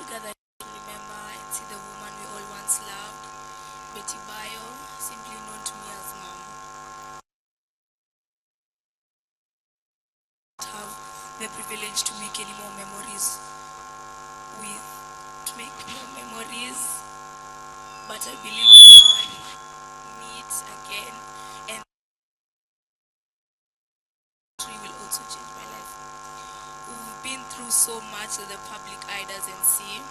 all gather to remember and see the woman we all once loved, Betty Bayo, simply known to me as Mom. Have the privilege to make any more memories but I believe we can meet again and we will also change my life. We've been through so much that the public eye doesn't see.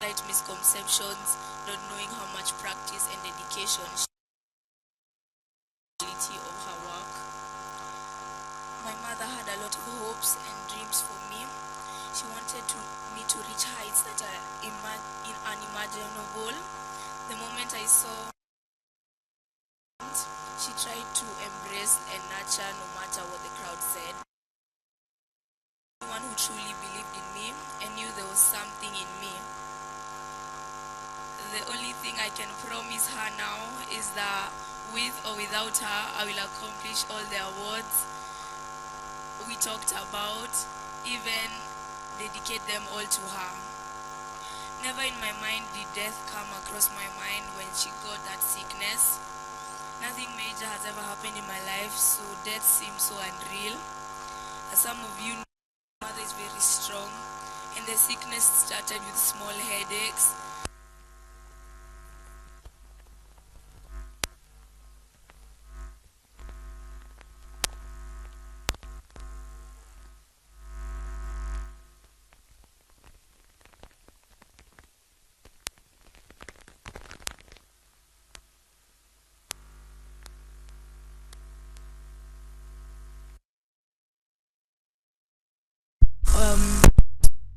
Slight misconceptions, not knowing how much practice and dedication of her work. My mother had a lot of hopes and dreams for me. She wanted me to reach heights that are unimaginable. The moment I saw, she tried to embrace and nurture no matter what the crowd said. One who truly believed in me and knew there was something in me. The only thing I can promise her now is that with or without her, I will accomplish all the awards we talked about, even dedicate them all to her. Never in my mind did death come across my mind when she got that sickness. Nothing major has ever happened in my life, so death seems so unreal. As some of you know, my mother is very strong, and the sickness started with small headaches.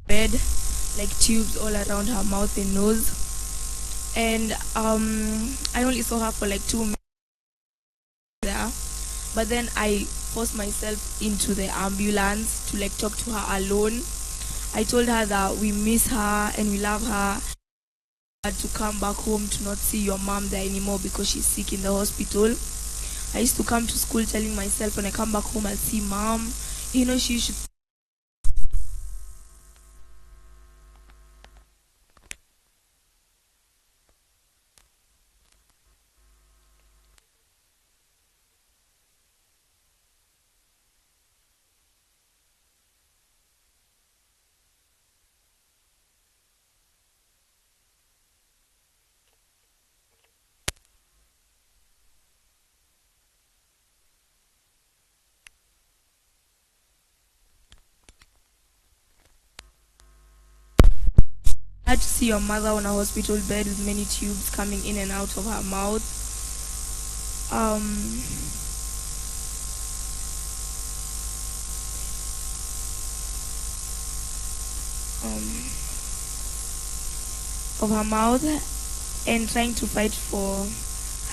Bed, like tubes all around her mouth and nose, and I only saw her for like 2 minutes there, but then I forced myself into the ambulance to like talk to her alone. I told her that we miss her and we love her, to come back home to not see your mom there anymore because she's sick in the hospital. I used to come to school telling myself when I come back home I'll see mom, she should. Had to see your mother on a hospital bed with many tubes coming in and out of her mouth. Of her mouth, and trying to fight for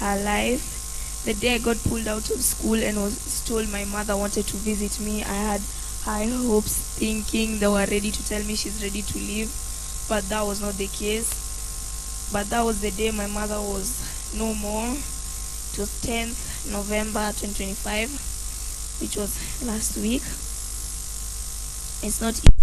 her life. The day I got pulled out of school and was told my mother wanted to visit me, I had high hopes, thinking they were ready to tell me she's ready to leave. But that was not the case. But that was the day my mother was no more. It was 10th November 2025, which was last week. It's not easy.